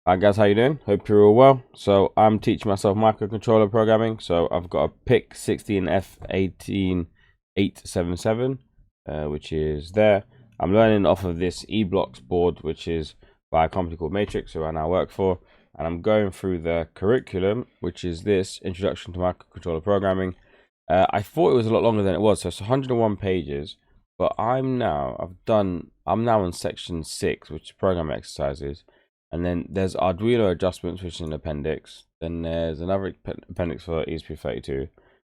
Hi guys, how you doing? Hope you're all well. So I'm teaching myself microcontroller programming. So I've got a PIC 16F18877, which is there. I'm learning off of this EBlocks board, which is by a company called Matrix, who I now work for. And I'm going through the curriculum, which is this Introduction to Microcontroller Programming. I thought it was a lot longer than it was, so it's 101 pages. But I'm now on section 6, which is programming exercises. And then there's Arduino adjustments, which is an appendix. Then there's another appendix for ESP32.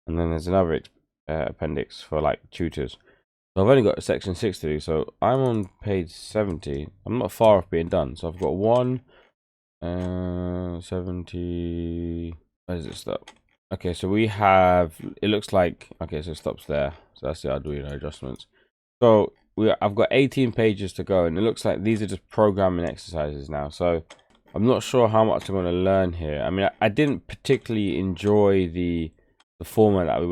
And then there's another appendix for like tutors. So I've only got section 6 to do. So I'm on page 70. I'm not far off being done. So I've got 70. Where does it stop? Okay, so we have, it looks like, okay, so it stops there. So that's the Arduino adjustments. So I've got 18 pages to go, and it looks like these are just programming exercises now. So I'm not sure how much I'm going to learn here. I mean, I didn't particularly enjoy the format that we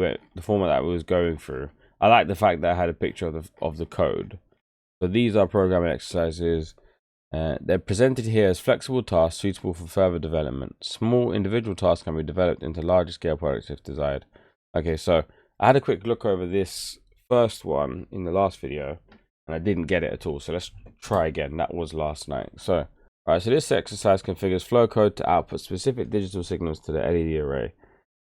was going through. I like the fact that I had a picture of the code. So these are programming exercises. They're presented here as flexible tasks suitable for further development. Small individual tasks can be developed into larger scale projects if desired. Okay, so I had a quick look over this first one in the last video, and I didn't get it at all. So let's try again. That was last night. So, all right. So this exercise configures Flowcode to output specific digital signals to the LED array.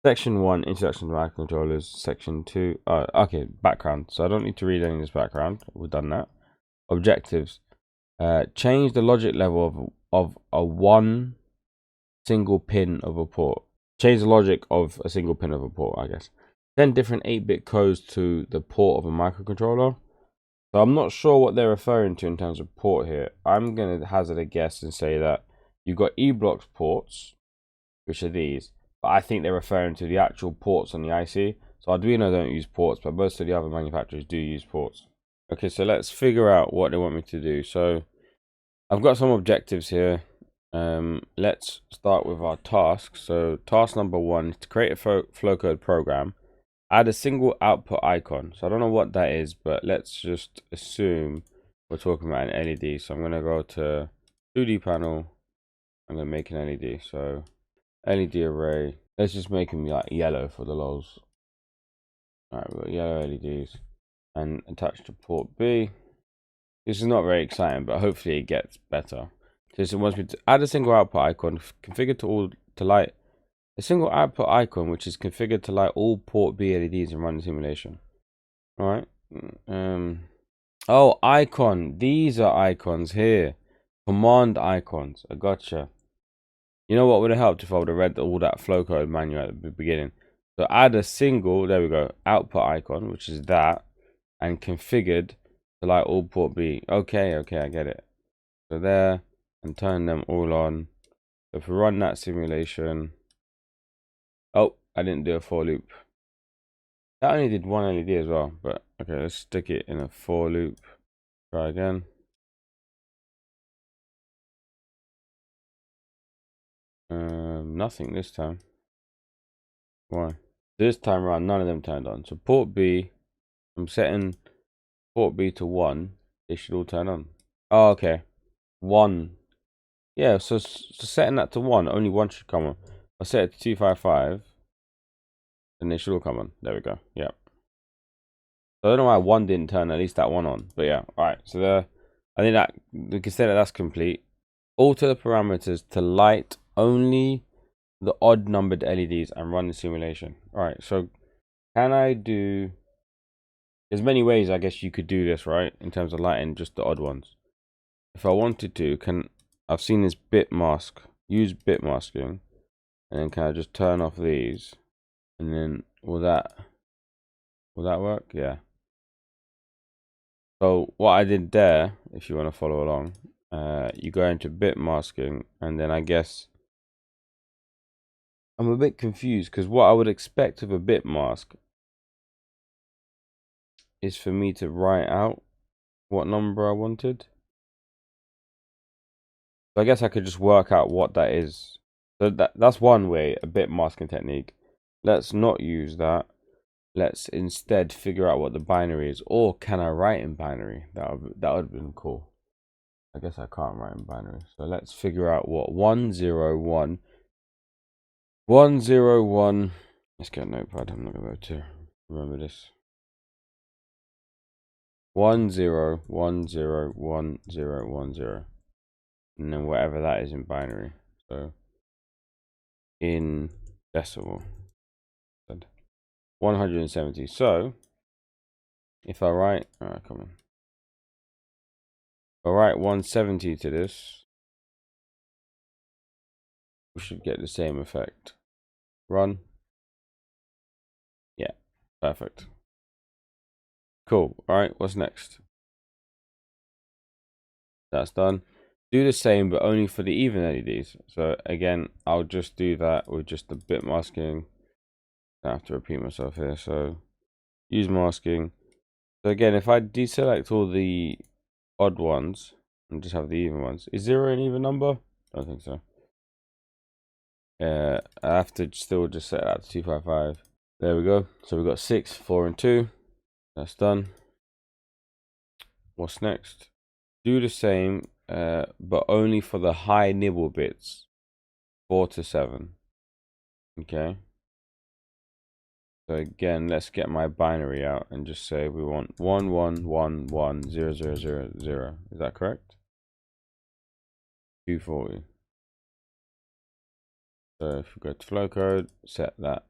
Section 1, Introduction to Microcontrollers. Section 2, okay, background. So I don't need to read any of this background. We've done that. Objectives. Change the logic level of a one single pin of a port. Change the logic of a single pin of a port, I guess. Send different 8-bit codes to the port of a microcontroller. So I'm not sure what they're referring to in terms of port here. I'm going to hazard a guess and say that you've got EBlocks ports, which are these. But I think they're referring to the actual ports on the IC. So Arduino don't use ports, but most of the other manufacturers do use ports. Okay, so let's figure out what they want me to do. So I've got some objectives here. Let's start with our tasks. So task number 1 is to create a Flowcode program. Add a single output icon. So I don't know what that is, but let's just assume we're talking about an LED. So I'm going to go to 2D panel. I'm going to make an LED. So LED array. Let's just make them like yellow for the lols. Alright, we've got yellow LEDs. And attached to port B. This is not very exciting, but hopefully it gets better. So it wants me to add a single output icon configured to light. A single output icon which is configured to light all port B LEDs and run the simulation. Alright. Oh, icon. These are icons here. Command icons. I gotcha. You know what would have helped if I would have read all that Flowcode manual at the beginning. So add a single, there we go, output icon, which is that, and configured to light all port B. Okay, I get it. So there, and turn them all on. So if we run that simulation, oh, I didn't do a for loop. That only did one LED as well, but okay, let's stick it in a for loop. Try again. Nothing this time. Why? This time around, none of them turned on. So port B, I'm setting port B to 1. They should all turn on. Oh, okay. 1. Yeah, so setting that to 1, only 1 should come on. I set it to 255. And they should all come on. There we go. Yeah. So I don't know why 1 didn't turn at least that one on. But yeah. Alright. So there. I think that we can say that that's complete. Alter the parameters to light only the odd numbered LEDs and run the simulation. Alright. So can I do... There's many ways I guess you could do this, right? In terms of lighting just the odd ones. If I wanted to, I've seen this bit mask. Use bit masking. And then can I just turn off these? And then will that work? Yeah. So what I did there, if you want to follow along, you go into bit masking, and then I guess I'm a bit confused because what I would expect of a bit mask is for me to write out what number I wanted. So I guess I could just work out what that is. So that's one way, a bit masking technique. Let's not use that. Let's instead figure out what the binary is. Or can I write in binary? That would have been cool. I guess I can't write in binary. So let's figure out what 101. 101. Let's get a notepad. I'm not going to be able to remember this. 10101010. And then whatever that is in binary. So in decimal. 170. So if I write, alright, come on. If I write 170 to this, we should get the same effect. Run. Yeah, perfect. Cool. Alright, what's next? That's done. Do the same, but only for the even LEDs. So again, I'll just do that with just the bit masking. I have to repeat myself here. So use masking. So again, if I deselect all the odd ones and just have the even ones, is 0 an even number? I don't think so. I have to still just set that to 255. There we go. So we've got 6, 4, and 2. That's done. What's next? Do the same, but only for the high nibble bits, 4 to 7. Okay. So again, let's get my binary out and just say we want 11110000. Is that correct? 240. So if we go to Flowcode, set that.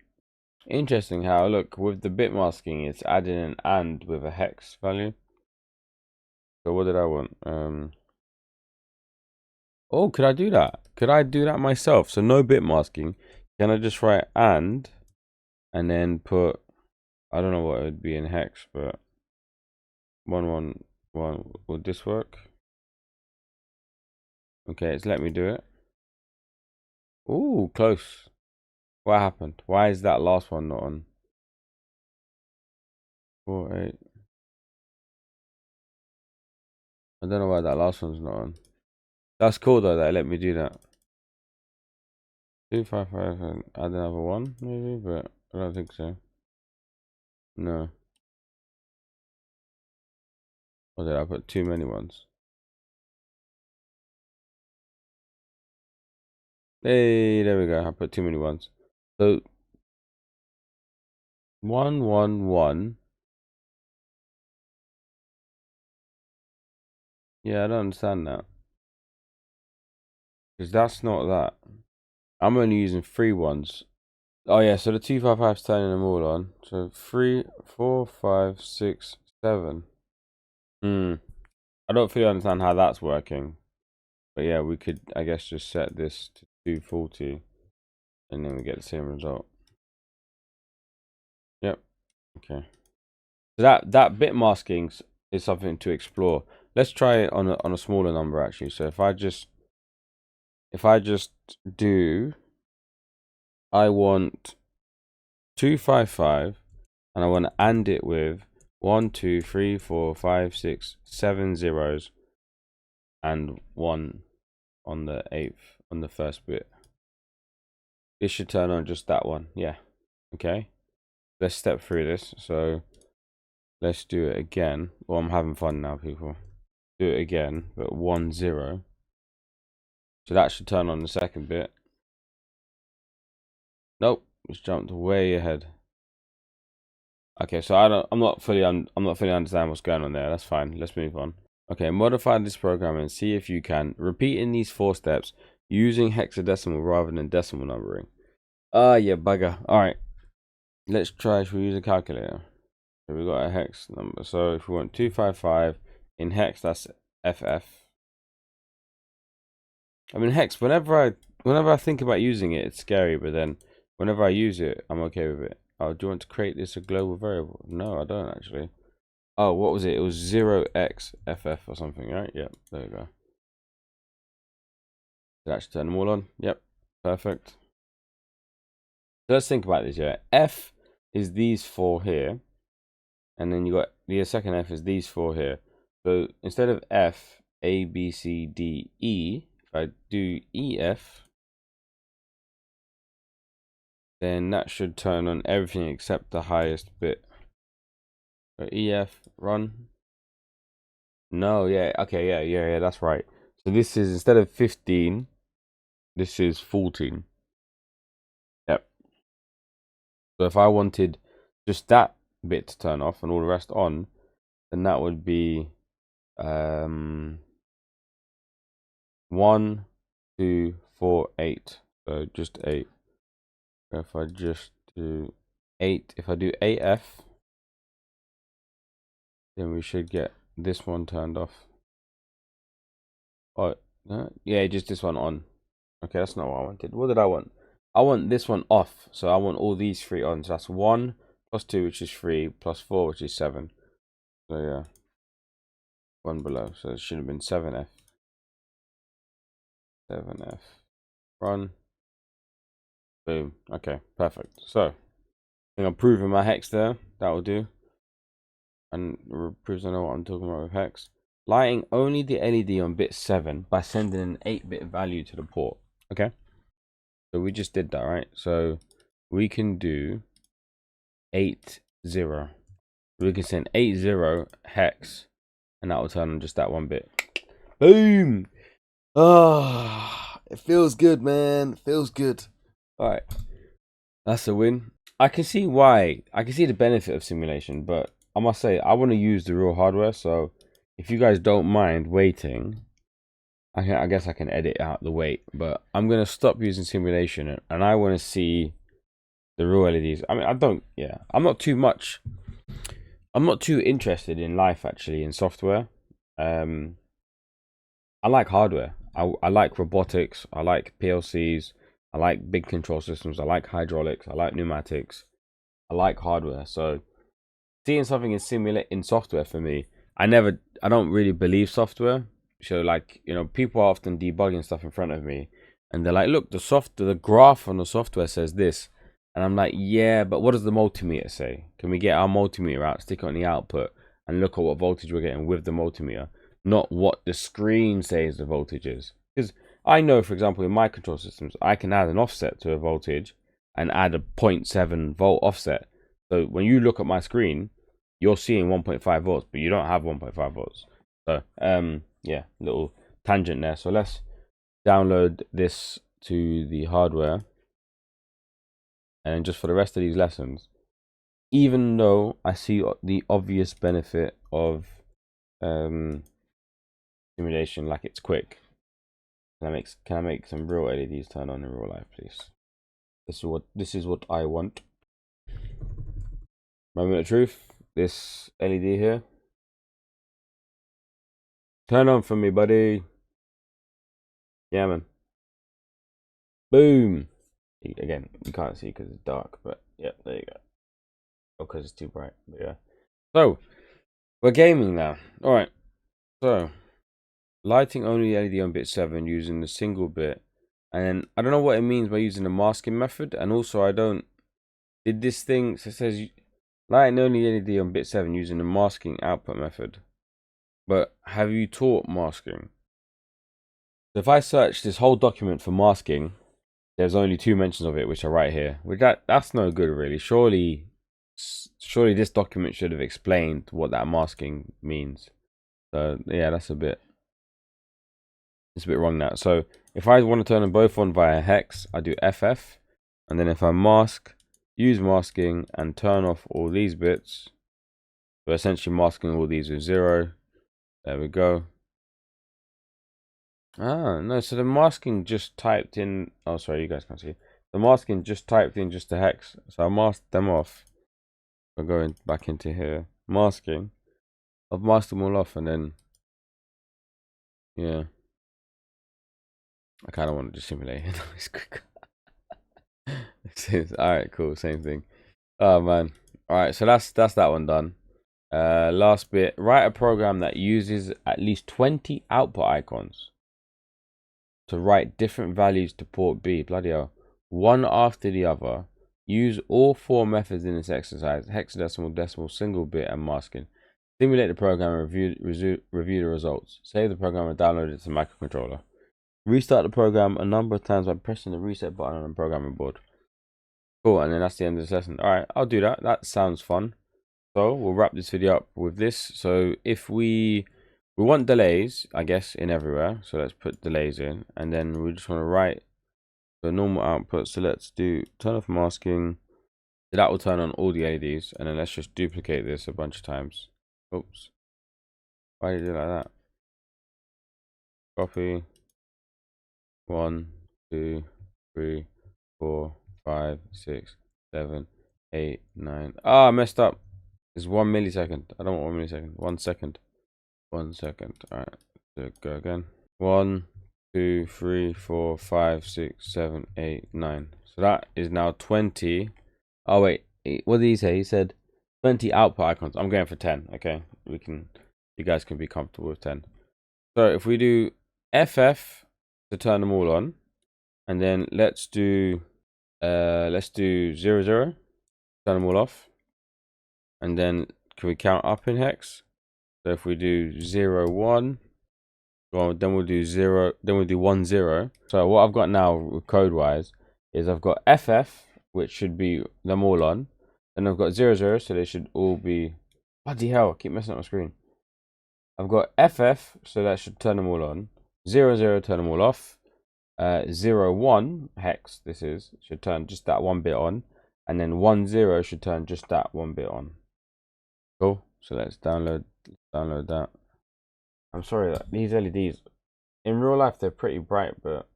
Interesting how, look, with the bit masking, it's adding an AND with a hex value. So what did I want? Oh, could I do that? Could I do that myself? So no bit masking. Can I just write and then put, I don't know what it would be in hex, but 111. Would this work? Okay, it's let me do it. Ooh, close. What happened? Why is that last one not on? 4, 8. I don't know why that last one's not on. That's cool though that it let me do that. 255 and add another one maybe, but I don't think so. No. Or did I put too many ones? Hey, there we go. I put too many ones. So 111. Yeah, I don't understand that. Because that's not that. I'm only using 3 ones. Oh yeah, so the 255's turning them all on. So 3, 4, 5, 6, 7. I don't fully understand how that's working. But yeah, we could, I guess, just set this to 240. And then we get the same result. Yep. Okay. So that bit masking is something to explore. Let's try it on a smaller number actually. So if I just do, I want 255, and I want to AND it with 1, 2, 3, 4, 5, 6, 7 zeros, and 1 on the 8th, on the first bit. This should turn on just that one. Yeah. Okay. Let's step through this. So let's do it again. Well, I'm having fun now, people. Do it again, but 1, 0. So that should turn on the second bit. Nope, it's jumped way ahead. Okay, so I'm not fully understanding what's going on there. That's fine. Let's move on. Okay, modify this program and see if you can repeating these 4 steps using hexadecimal rather than decimal numbering. Yeah, bugger. All right, let's try. Should we use a calculator? So we got a hex number. So if we want 255 in hex, that's FF. I mean, hex. Whenever I think about using it, it's scary. But then whenever I use it, I'm okay with it. Oh, do you want to create this a global variable? No, I don't actually. Oh, what was it? It was 0xFF or something, right? Yep, there we go. Did I actually turn them all on? Yep, perfect. So let's think about this, yeah. F is these 4 here. And then you got the second F is these 4 here. So instead of F, A, B, C, D, E, if I do EF, then that should turn on everything except the highest bit. So EF, run. No, yeah, okay, yeah, that's right. So this is, instead of 15, this is 14. Yep. So if I wanted just that bit to turn off and all the rest on, then that would be 1, 2, 4, 8. So just 8. If I just do 8, if I do 8F, then we should get this one turned off. Oh, yeah, just this one on. Okay, that's not what I wanted. What did I want? I want this one off. So I want all these 3 on. So that's 1 plus 2, which is 3, plus 4, which is 7. So yeah, 1 below. So it should have been 7F. 7F. Run. Boom. Okay, perfect. So I think I'm proving my hex there. That will do. And proves I know what I'm talking about with hex. Lighting only the LED on bit 7 by sending an 8-bit value to the port. Okay. So we just did that, right? So we can do 8, 0. We can send 8, 0 hex, and that will turn on just that one bit. Boom! Ah, it feels good, man. It feels good. All right, that's a win. I can see why. I can see the benefit of simulation, but I must say I want to use the real hardware. So if you guys don't mind waiting, I guess I can edit out the wait. But I'm gonna stop using simulation, and I want to see the real LEDs. I mean, I don't. Yeah, I'm not too interested in life actually in software. I like hardware. I like robotics. I like PLCs. I like big control systems. I like hydraulics. I like pneumatics. I like hardware. So seeing something in software for me, I don't really believe software. So like, people are often debugging stuff in front of me, and they're like, look, the graph on the software says this. And I'm like, yeah, but what does the multimeter say? Can we get our multimeter out, stick it on the output, and look at what voltage we're getting with the multimeter, not what the screen says the voltage is? Because I know, for example, in my control systems, I can add an offset to a voltage and add a 0.7 volt offset. So when you look at my screen, you're seeing 1.5 volts, but you don't have 1.5 volts. So, yeah, little tangent there. So let's download this to the hardware. And just for the rest of these lessons, even though I see the obvious benefit of simulation, like it's quick, can I make some real LEDs turn on in real life, please? This is what I want. Moment of truth. This LED here, turn on for me, buddy. Yeah, man. Boom. Again, you can't see because it's dark, but yeah, there you go. Oh, because it's too bright. But yeah. So we're gaming now. All right. So lighting only LED on bit 7 using the single bit, and then I don't know what it means by using the masking method, and also I don't. Did this thing? So it says lighting only LED on bit 7 using the masking output method. But have you taught masking? So if I search this whole document for masking, there's only 2 mentions of it, which are right here. Which that's no good, really. Surely this document should have explained what that masking means. So yeah, it's a bit wrong now. So if I want to turn them both on via hex, I do FF, and then if I use masking and turn off all these bits, so essentially masking all these with 0. There we go. Ah, no, so the masking just typed in, oh sorry, you guys can't see. The masking just typed in just the hex. So I masked them off. I'm going back into here. Masking. I've masked them all off, and then yeah. I kinda want to just simulate it. It's quick. Alright, cool, same thing. Oh man. Alright, so that's that one done. Last bit. Write a program that uses at least 20 output icons to write different values to port B. Bloody hell. One after the other. Use all 4 methods in this exercise: hexadecimal, decimal, single bit, and masking. Simulate the program and review the results. Save the program and download it to Microcontroller. Restart the program a number of times by pressing the reset button on the programming board. Cool, and then that's the end of this lesson. Alright, I'll do that. That sounds fun. So we'll wrap this video up with this. So if we we want delays, I guess, in everywhere. So let's put delays in, and then we just want to write the normal output. So let's do turn off masking. That will turn on all the LEDs, and then let's just duplicate this a bunch of times. Oops. Why did you do it like that? Copy. 1, 2, 3, 4, 5, 6, 7, 8, 9. Ah, I messed up. It's 1 millisecond. I don't want 1 millisecond. 1 second. 1 second. Alright. So go again. 1, 2, 3, 4, 5, 6, 7, 8, 9. So that is now 20. Oh wait. What did he say? He said 20 output icons. I'm going for 10. Okay. You guys can be comfortable with 10. So if we do FF to turn them all on, and then let's do 0, 0, turn them all off, and then can we count up in hex? So if we do 0, 1, well, then we'll do 0, then we'll do 1, 0. So what I've got now code wise is I've got FF, which should be them all on, and I've got 0, 0, so they should all be. Bloody hell, I keep messing up my screen. I've got FF, so that should turn them all on. 0, 0, turn them all off. 0, 1 hex, this is, should turn just that 1 bit on. And then 1, 0 should turn just that 1 bit on. Cool. So let's download that. I'm sorry that these LEDs, in real life, they're pretty bright, but.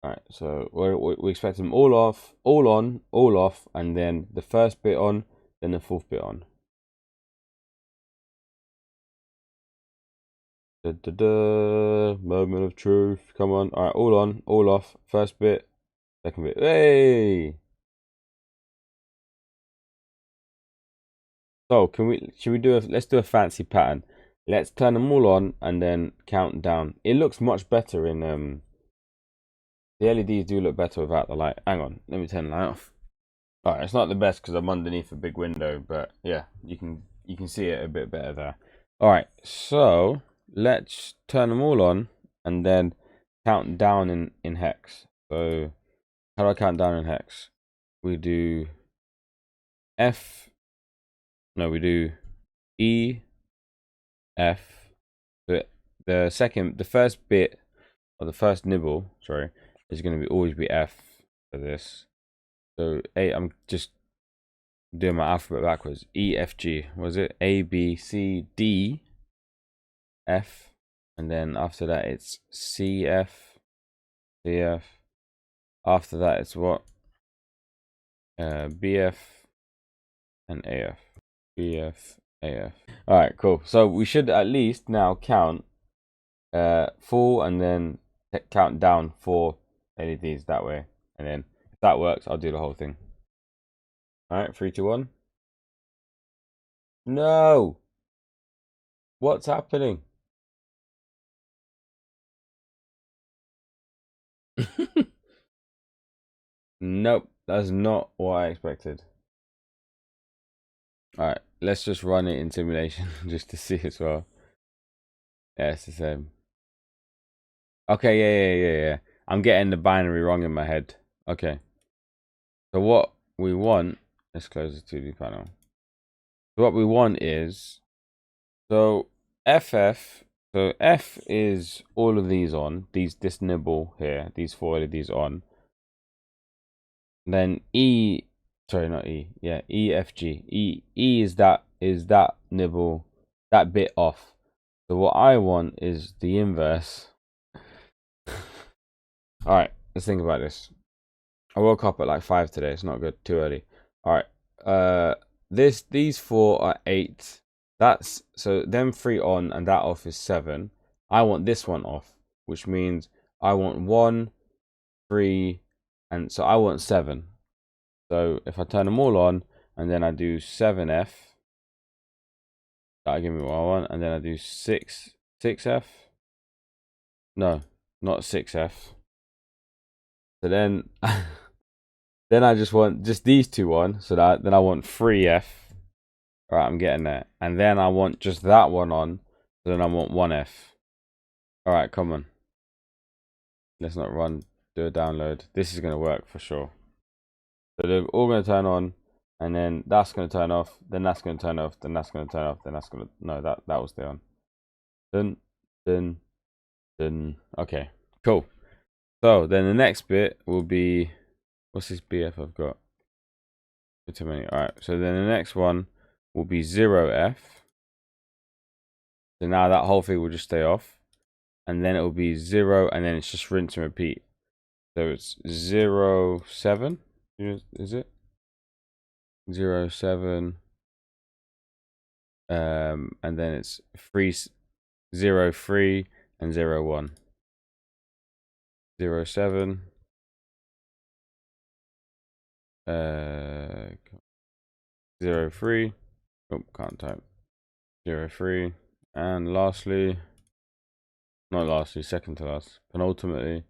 Alright, so we expect them all off, all on, all off, and then the first bit on, then the fourth bit on. Moment of truth. Come on. All right, all on, all off. First bit, second bit. Hey. So should we do let's do a fancy pattern. Let's turn them all on and then count down. It looks much better in the LEDs do look better without the light. Hang on, let me turn the light off. All right, it's not the best because I'm underneath a big window, but yeah, you can see it a bit better there. All right, so let's turn them all on and then count down in hex. So how do I count down in hex? We do we do E, F. The first bit, or the first nibble, sorry, is going to always be F for this. So I'm just doing my alphabet backwards. E, F, G. Was it A, B, C, D, F, and then after that it's C, F, C, F. After that it's what? B, F, and A, F. B, F, A, F. All right, cool. So we should at least now count 4 and then count down 4 LEDs that way, and then if that works, I'll do the whole thing. All right, 3, 2, 1. No, what's happening? Nope, that's not what I expected. All right, let's just run it in simulation just to see as well. Yeah, it's the same. Okay, yeah. I'm getting the binary wrong in my head. Okay. So what we want, let's close the 2D panel. So what we want is, so FF, so F is all of these on, this nibble here, these 4 LEDs on. Then E, sorry, not E, yeah, E, F, G. E is that nibble, that bit off. So what I want is the inverse. All right, let's think about this. I woke up at like 5 today. It's not good. Too early. All right. These 4 are 8. That's so them 3 on and that off is 7. I want this one off, which means I want 1, 3, and so I want 7. So if I turn them all on and then I do 7F, that'll give me what I want, and then I do 6F. No, not 6F. So then then I just want just these 2 on, so that then I want 3F. All right, I'm getting there. And then I want just that one on, so then I want 1F. All right, come on. Let's not run, do a download. This is going to work for sure. So they're all going to turn on. and then that's going to turn off, then that's going to turn off, then that's going to turn off, then that's going to, no, that was the on. Dun, dun, dun. Okay, cool. So then the next bit will be, what's this BF I've got? Too many. All right, so then the next one will be 0F. So now that whole thing will just stay off, and then it will be 0, and then it's just rinse and repeat. So it's 0, 7, is it? 0, 7, and then it's 0, 3, and 0, 1. 0, 7, 0, 3. Oh, can't type. 0, 3, and lastly, not lastly, second to last, penultimately,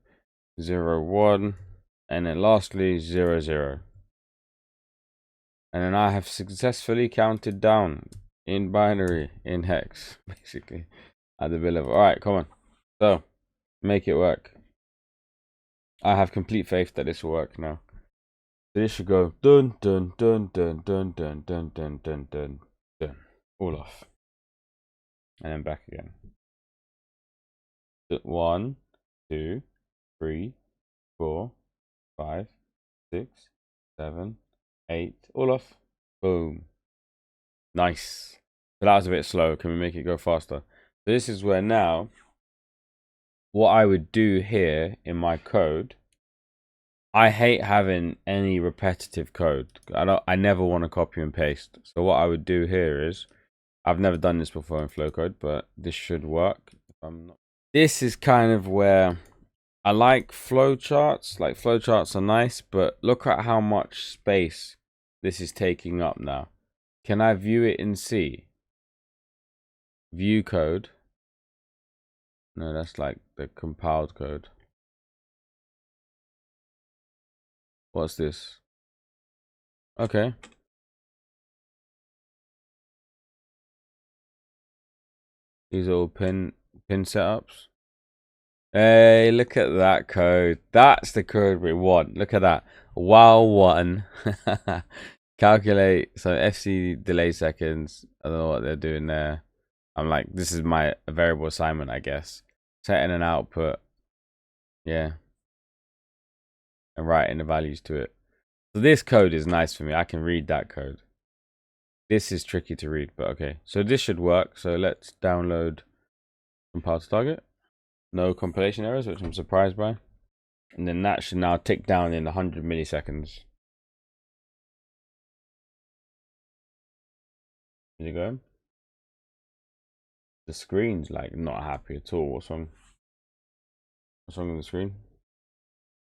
0, 1, and then lastly 0, 0. And then I have successfully counted down in binary, in hex, basically, at the bit level. All right, come on. So, make it work. I have complete faith that this will work now. So this should go dun dun dun dun dun dun dun dun dun dun dun, all off, and then back again. 1, 2, 3, 4, 5, 6, 7, 8, all off. Boom. Nice. So that was a bit slow. Can we make it go faster? So this is where now, what I would do here in my code, I hate having any repetitive code. I never want to copy and paste. So what I would do here is, I've never done this before in Flowcode, but this should work. If I'm not. This is kind of where I like flowcharts. Like flowcharts are nice, but look at how much space this is taking up now. Can I view it in C? View code. No, that's like the compiled code. What's this? Okay. These are all pin setups. Hey, look at that code. That's the code we want. Look at that. While one. Calculate. So FC delay seconds. I don't know what they're doing there. I'm like, this is my variable assignment, I guess. Setting an output. Yeah. And writing the values to it. So this code is nice for me. I can read that code. This is tricky to read, but okay. So this should work. So let's download compile to target. No compilation errors, which I'm surprised by. And then that should now tick down in 100 milliseconds. Is it going? The screen's like not happy at all. What's wrong? What's wrong with the screen?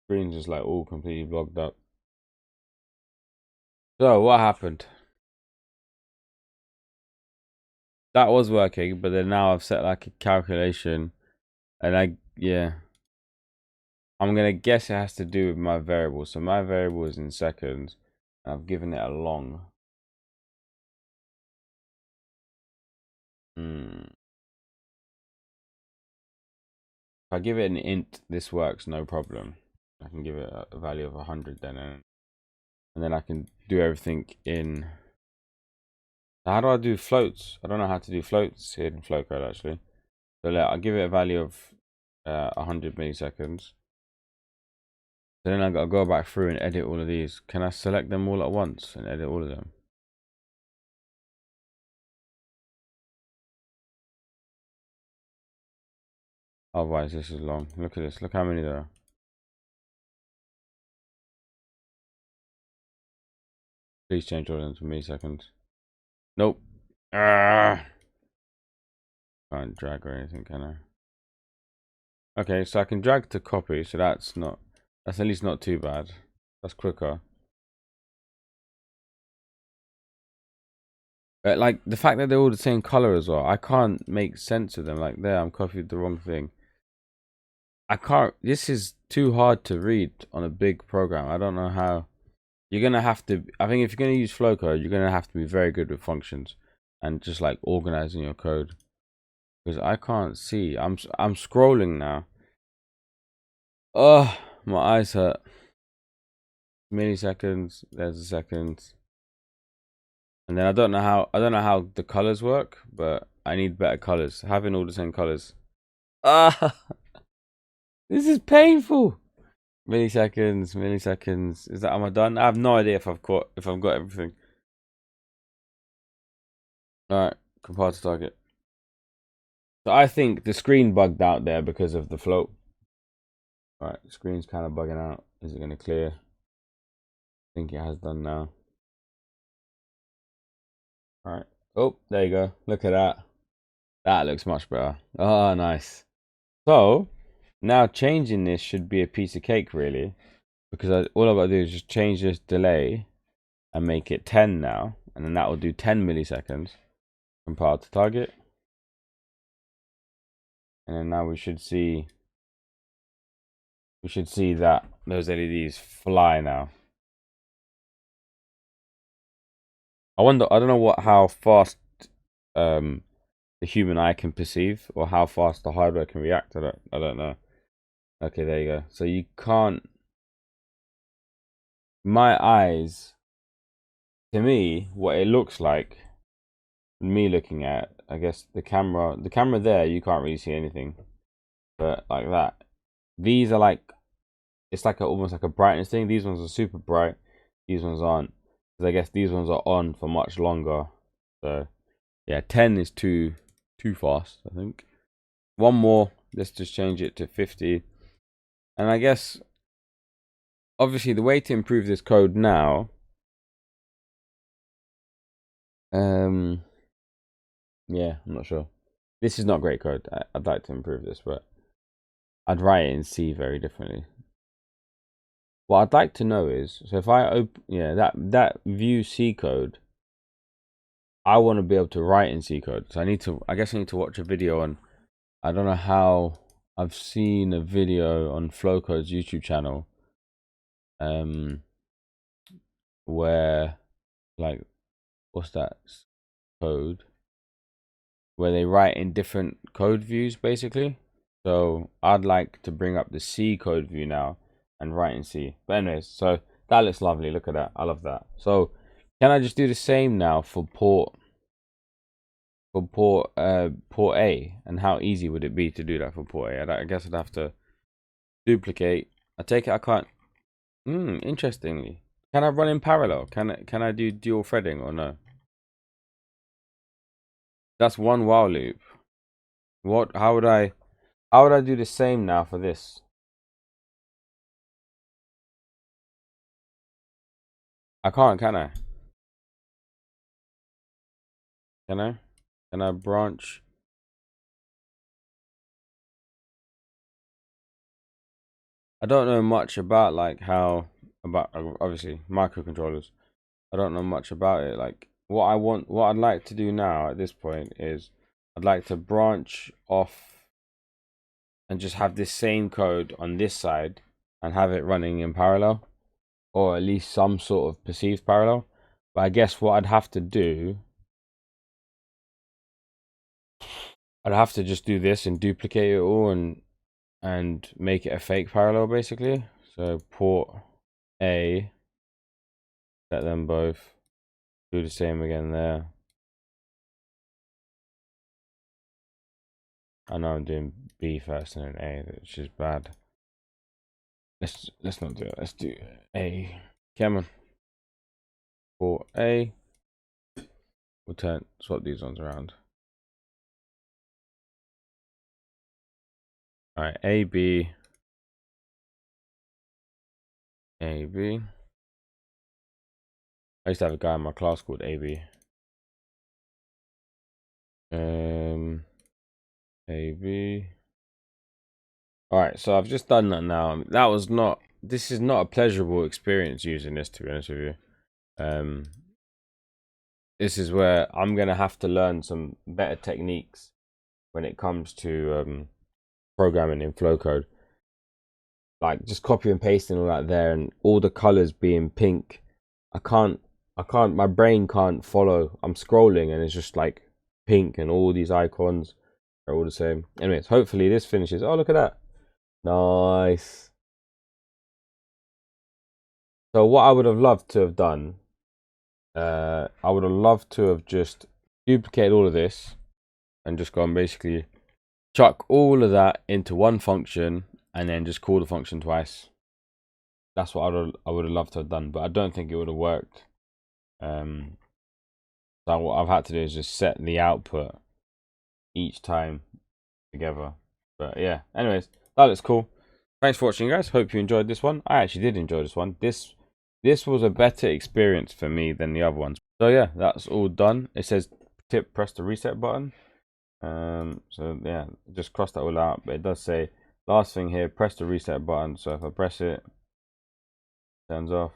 The screen's just like all completely blocked up. So what happened? That was working, but then now I've set like a calculation, and yeah. I'm gonna guess it has to do with my variable. So my variable is in seconds. I've given it a long. If I give it an int, this works no problem. I can give it a value of 100 then, and then I can do everything in. How do I do floats? I don't know how to do floats here in Flowcode actually. So I'll give it a value of 100 milliseconds. So then I gotta go back through and edit all of these. Can I select them all at once and edit all of them? Otherwise, this is long. Look at this. Look how many there are. Please change all of them to milliseconds. Nope. Can't drag or anything, can I? Okay, so I can drag to copy, so that's at least not too bad. That's quicker. But like the fact that they're all the same color as well, I can't make sense of them. Like there, I'm copied the wrong thing. I can't. This is too hard to read on a big program. I don't know how. You're gonna have to. I think if you're gonna use Flowcode, you're gonna have to be very good with functions and just like organizing your code. Because I can't see. I'm scrolling now. Oh, my eyes hurt. Milliseconds. There's a second. And then I don't know how the colors work, but I need better colors. Having all the same colors. Ah, this is painful. Milliseconds. Is that, am I done? I have no idea if I've got everything. Alright, compile to target. So I think the screen bugged out there because of the float. Alright, the screen's kind of bugging out. Is it going to clear? I think it has done now. Alright. Oh, there you go. Look at that. That looks much better. Oh, nice. So, now changing this should be a piece of cake, really. Because all I've got to do is just change this delay and make it 10 now. And then that will do 10 milliseconds. Compile to target. And then now we should see that those LEDs fly now. I don't know how fast the human eye can perceive, or how fast the hardware can react. I don't know. Okay, there you go. So you can't. My eyes, to me, what it looks like, me looking at, I guess the camera there, you can't really see anything, but like that, these are like, it's like almost like a brightness thing. These ones are super bright, these ones aren't, because I guess these ones are on for much longer. So yeah, 10 is too fast, I think. One more, let's just change it to 50. And I guess obviously the way to improve this code now, yeah, I'm not sure. This is not great code. I'd like to improve this, but I'd write it in C very differently. What I'd like to know is, so if I open, yeah, that view C code, I want to be able to write in C code. So I guess I need to watch a video on, I don't know how, I've seen a video on Flowcode's YouTube channel, where, like, what's that code? Where they write in different code views, basically. So I'd like to bring up the C code view now and write in C. But anyways, so that looks lovely. Look at that. I love that. So can I just do the same now for port A? And how easy would it be to do that for port A? I guess I'd have to duplicate. I take it I can't. Interestingly, can I run in parallel? Can I do dual threading or no? That's one while loop. What? How would I do the same now for this? I can't, can I? Can I? Can I branch? I don't know much about obviously microcontrollers. I don't know much about it. Like what I'd like to do now at this point is I'd like to branch off and just have this same code on this side and have it running in parallel, or at least some sort of perceived parallel. But I guess what I'd have to do, I'd have to just do this and duplicate it all and make it a fake parallel, basically. So port A, set them both, do the same again there. I know I'm doing B first and then A, which is bad. Let's not do it. Let's do A. Come on. Port A. We'll swap these ones around. Alright, A, B. A, B. I used to have a guy in my class called AB. AB. Alright, so I've just done that now. This is not a pleasurable experience using this, to be honest with you. This is where I'm gonna have to learn some better techniques when it comes to programming in Flowcode. Like just copy and pasting all that there, and all the colors being pink. I can't, my brain can't follow. I'm scrolling and it's just like pink and all these icons are all the same. Anyways, hopefully this finishes. Oh, look at that. Nice. So what I would have loved to have done I would have loved to have just duplicated all of this and just gone basically chuck all of that into one function and then just call the function twice. That's what I would have loved to have done, but I don't think it would have worked. So what I've had to do is just set the output each time together. But yeah, anyways, that looks cool. Thanks for watching, guys. Hope you enjoyed this one. I actually did enjoy this one. This was a better experience for me than the other ones. So yeah, that's all done. It says press the reset button. So yeah, just cross that all out. But it does say last thing here, press the reset button. So if I press it, turns off.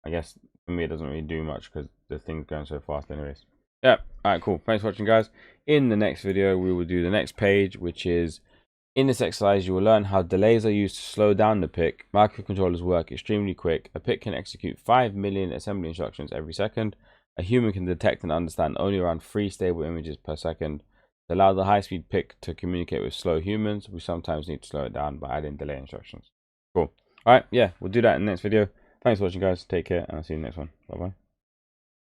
I guess for me it doesn't really do much because the thing's going so fast anyways. Yeah, alright, cool. Thanks for watching, guys. In the next video, we will do the next page, which is in this exercise, you will learn how delays are used to slow down the PIC. Microcontrollers work extremely quick. A PIC can execute 5 million assembly instructions every second. A human can detect and understand only around 3 stable images per second. To allow the high-speed PIC to communicate with slow humans, we sometimes need to slow it down by adding delay instructions. Cool. Alright, yeah, we'll do that in the next video. Thanks for watching, guys. Take care, and I'll see you in the next one. Bye-bye.